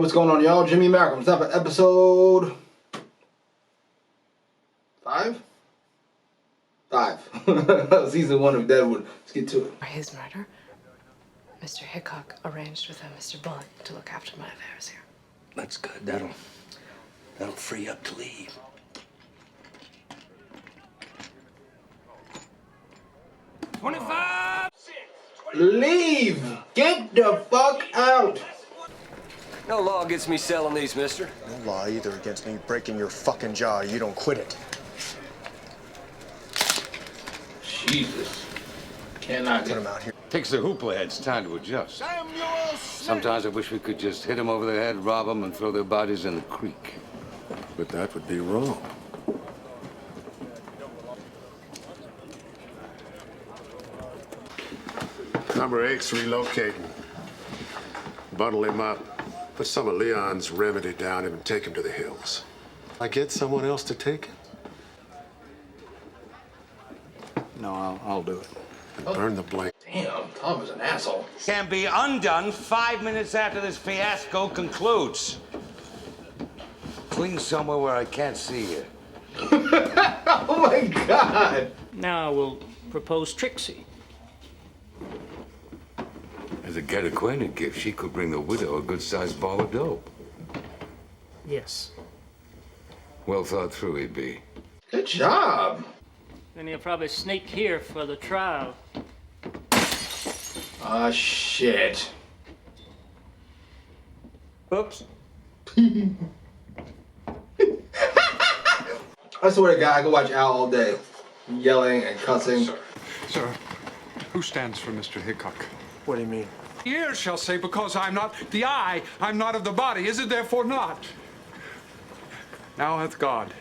what's going on, y'all? Jimmy Malcolm. It's up for episode 5? 5. Season 1 of Deadwood. Let's get to it. For his murder, Mr. Hickok arranged with Mr. Bullock to look after my affairs here. That's good. That'll free up to leave. Leave! Get the fuck out! No law against me selling these, mister. No law either against me breaking your fucking jaw. You don't quit it. Jesus. Cannot Put get him out here. Takes the hoopla heads time to adjust. Sometimes I wish we could just hit them over the head, rob them, and throw their bodies in the creek. But that would be wrong. Number 8's relocating. Bundle him up. Put some of Leon's remedy down him and take him to the hills. I get someone else to take him? No, I'll do it. And burn the blank. Damn, Tom is an asshole. Can be undone 5 minutes after this fiasco concludes. Clean somewhere where I can't see you. Oh my God! Now we'll propose Trixie. As a get-acquainted gift, she could bring the widow a good-sized ball of dope. Yes. Well thought through, E.B. Good job. Then he'll probably sneak here for the trial. Ah, shit. Oops. I swear to God, I could watch Al all day. Yelling and cussing. Sir, who stands for Mr. Hickok? What do you mean? Ears shall say, because I'm not the eye, I'm not of the body, is it therefore not? Now hath God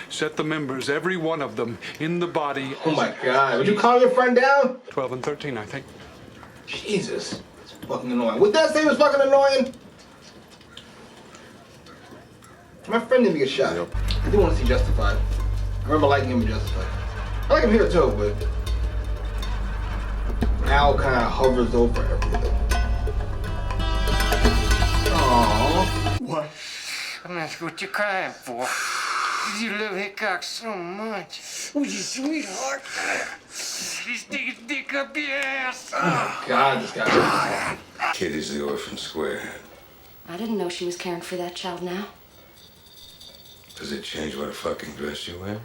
set the members, every one of them, in the body. Oh my God. Would you calm your friend down? 12 and 13, I think. Jesus. It's fucking annoying. Would that say it was fucking annoying? My friend didn't get shot. I do want to see Justified. I remember liking him in Justified. I like him here too, but Al kind of hovers over everything. Aww. What? I'm asking what you're crying for. You love Hickok so much. Oh, you sweetheart. He's digging his dick up your ass. Oh God, this guy. Kid is the orphan square. I didn't know she was caring for that child now. Does it change what fucking dress you wear?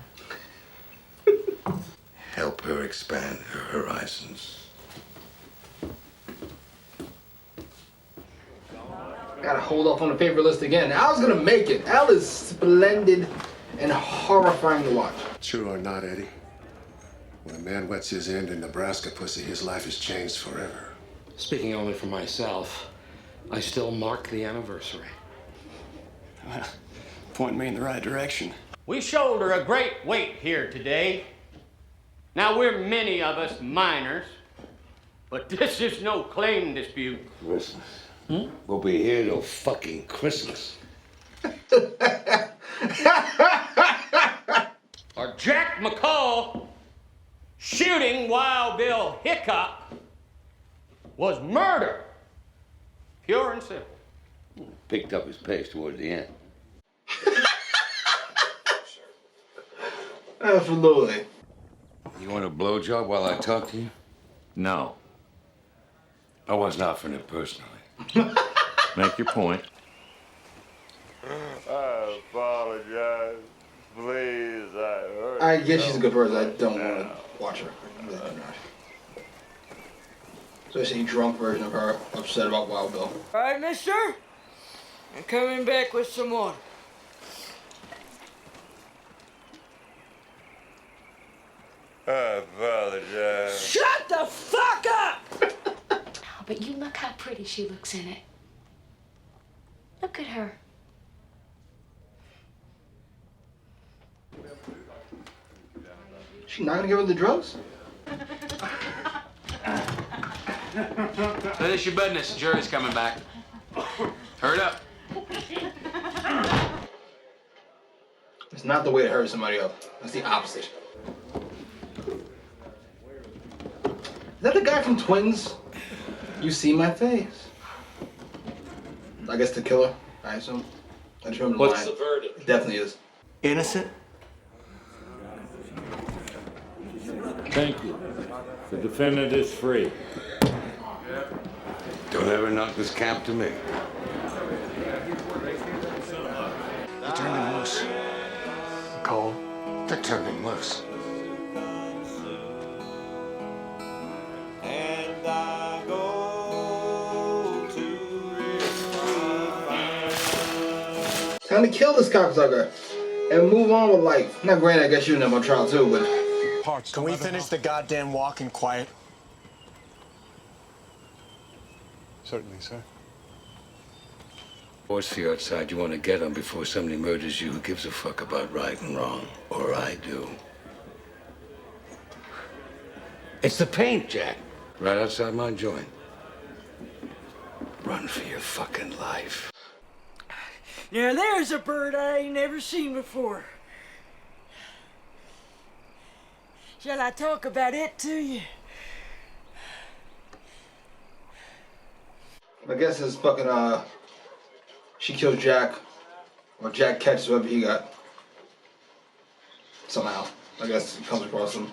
Help her expand her horizons. Gotta hold off on the favorite list again. Al's gonna make it. Al is splendid and horrifying to watch. True or not, Eddie? When a man wets his end in Nebraska pussy, his life is changed forever. Speaking only for myself, I still mark the anniversary. Well, point me in the right direction. We shoulder a great weight here today. Now, we're many of us minors, but this is no claim dispute. Christmas. We'll be here till fucking Christmas. Or Jack McCall shooting Wild Bill Hickok was murder. Pure and simple. Picked up his pace toward the end. Absolutely. You want a blowjob while I talk to you? No. I wasn't offering it personally. Make your point. I apologize. Please, I heard. I guess she's a good person. I don't want to watch her. I really do not. Especially a drunk version of her upset about Wild Bill. All right, mister? I'm coming back with some more. I apologize. Shut the fuck up! Oh, but you look how pretty she looks in it. Look at her. She not gonna give her the drugs? Finish your business. The jury's coming back. Hurry up. It's not the way to hurry somebody up. That's the opposite. Is that the guy from Twins? You see my face. I guess the killer, I assume. I just remember the What's line. the verdict? It definitely is. Innocent? Thank you. The defendant is free. Don't ever knock this camp to me. They turned him loose. McCall. They turned him loose. Time to kill this cocksucker and move on with life. Not granted, I guess you know my trial too, but Can we finish the goddamn walk in quiet? Certainly, sir. Force for you outside, you want to get him before somebody murders you. Who gives a fuck about right and wrong? Or I do. It's the paint, Jack. Right outside my joint. Run for your fucking life. Now there's a bird I ain't never seen before. Shall I talk about it to you? I guess it's fucking she kills Jack, or Jack catches whoever he got. Somehow, I guess it comes across him.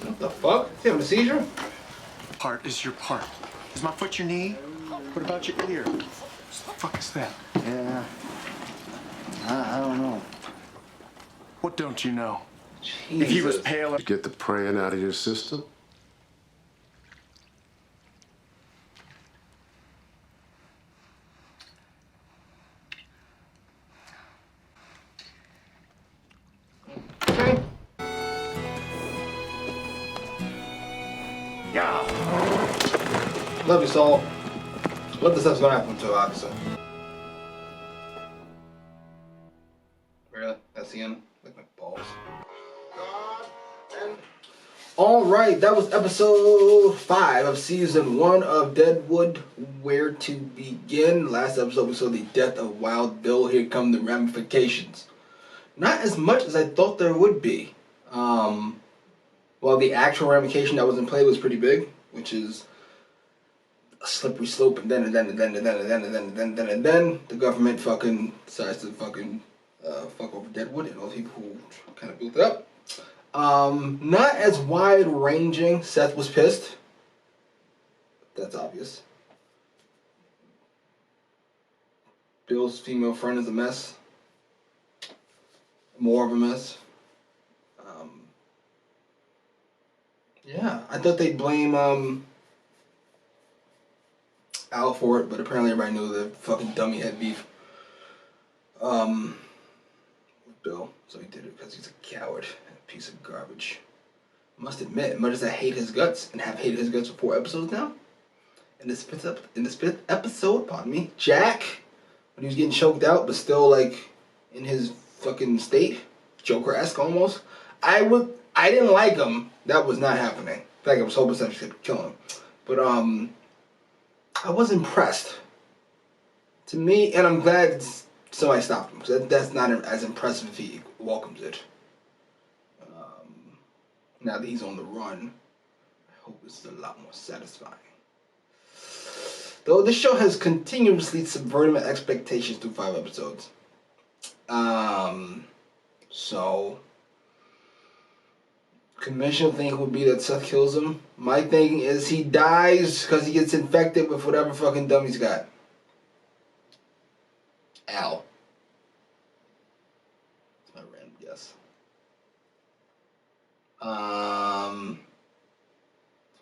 What the fuck? Is he having a seizure? Part is your part. Is my foot your knee? What about your ear? What the fuck is that? Yeah. I don't know. What don't you know? Jesus. If he was paler. Get the praying out of your system? Okay. Love you, Saul. What the stuff's gonna happen to obviously. Really? That's the end? Like my balls. Alright, that was episode 5 of season 1 of Deadwood. Where to begin? Last episode we saw the death of Wild Bill. Here come the ramifications. Not as much as I thought there would be. Well, the actual ramification that was in play was pretty big, which is a slippery slope, and then the government fucking decides to fucking fuck over Deadwood and all the people who kind of built it up. Not as wide ranging. Seth was pissed. That's obvious. Bill's female friend is a mess. More of a mess. Yeah, I thought they'd blame Al for it, but apparently everybody knew the fucking dummy had beef with Bill, so he did it because he's a coward and a piece of garbage. I must admit, much as I hate his guts and have hated his guts for 4 episodes now, in this fifth episode, pardon me, Jack, when he was getting choked out but still like in his fucking state, Joker-esque almost, I didn't like him. That was not happening. In fact, I was hoping somebody could kill him. But I was impressed. To me, and I'm glad somebody stopped him, because that's not as impressive if he welcomes it. Now that he's on the run, I hope it's a lot more satisfying. Though this show has continuously subverted my expectations through 5 episodes. So conventional thing would be that Seth kills him. My thing is he dies because he gets infected with whatever fucking dumb he's got. Al. That's my random guess. What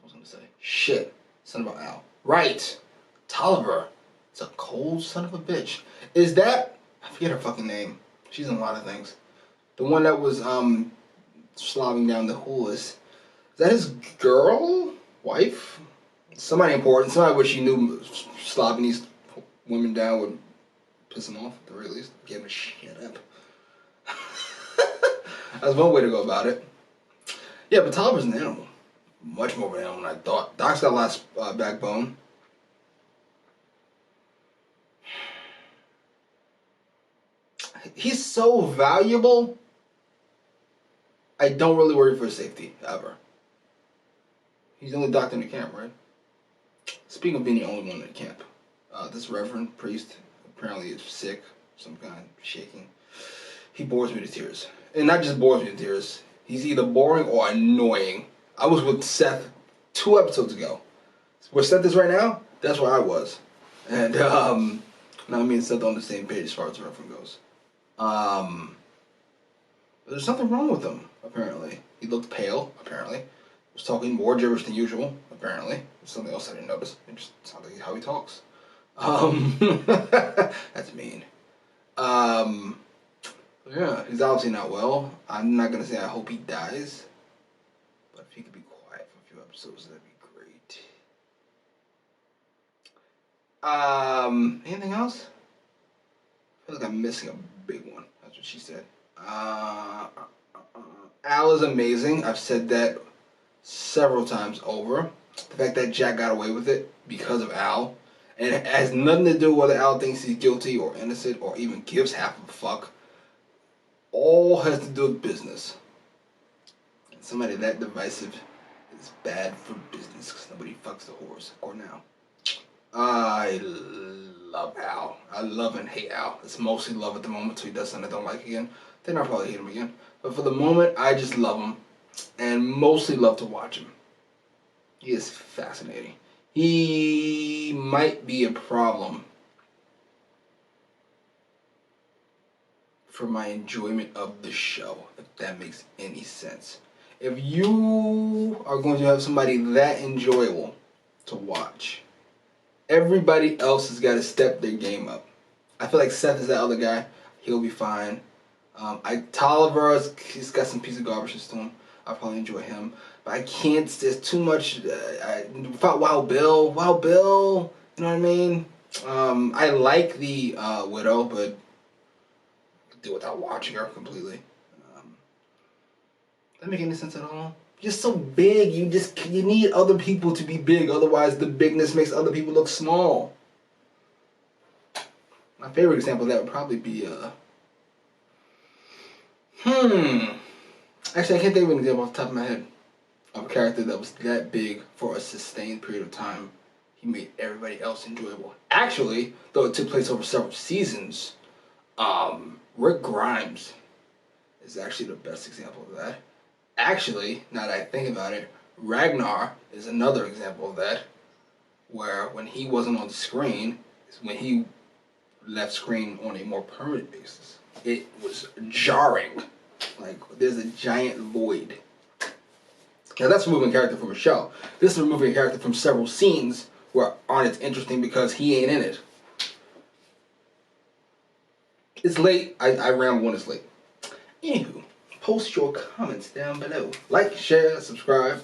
was I gonna say? Shit. Something about Al. Right. Tolliver. It's a cold son of a bitch. Is that, I forget her fucking name. She's in a lot of things. The one that was slobbing down the hoolis. Is that his girl? Wife? Somebody important. Somebody where she knew slobbing these women down would piss him off at the very least. Get him to shut up. That's one way to go about it. Yeah, but Tolliver's an animal. Much more of an animal than I thought. Doc's got a lot of backbone. He's so valuable. I don't really worry for his safety, ever. He's the only doctor in the camp, right? Speaking of being the only one in the camp, this reverend priest apparently is sick, some kind, shaking. He bores me to tears. And not just bores me to tears, he's either boring or annoying. I was with Seth 2 episodes ago. Where Seth is right now, that's where I was. And, now me and Seth are on the same page as far as the reverend goes. There's nothing wrong with him, apparently. He looked pale, apparently. Was talking more gibberish than usual, apparently. Something else I didn't notice. It just sounds like how he talks. That's mean. Yeah, he's obviously not well. I'm not gonna say I hope he dies, but if he could be quiet for a few episodes, that'd be great. Anything else? I feel like I'm missing a big one. That's what she said. Al is amazing. I've said that several times over. The fact that Jack got away with it because of Al. And it has nothing to do whether Al thinks he's guilty or innocent or even gives half a fuck. All has to do with business. And somebody that divisive is bad for business because nobody fucks the whores. Or now. I love Al. I love and hate Al. It's mostly love at the moment until he does something I don't like again. Then I'll probably hate him again. But for the moment, I just love him. And mostly love to watch him. He is fascinating. He might be a problem for my enjoyment of the show, if that makes any sense. If you are going to have somebody that enjoyable to watch, everybody else has got to step their game up. I feel like Seth is that other guy. He'll be fine. Tolliver, he's got some piece of garbage to him. I'll probably enjoy him. But I can't, there's too much. Wild Bill, you know what I mean? I like the Widow, but I could do without watching her completely. Doesn't make any sense at all. You're so big, you need other people to be big, otherwise the bigness makes other people look small. My favorite example of that would probably be, actually I can't think of an example off the top of my head of a character that was that big for a sustained period of time. He made everybody else enjoyable. Actually, though it took place over several seasons, Rick Grimes is actually the best example of that. Actually, now that I think about it, Ragnar is another example of that, where when he wasn't on the screen, is when he left screen on a more permanent basis. It was jarring. Like, there's a giant void. Now that's removing a character from a show. This is removing a character from several scenes where aren't as interesting because he ain't in it. It's late. I ramble when it's late. Anywho, post your comments down below. Like, share, subscribe.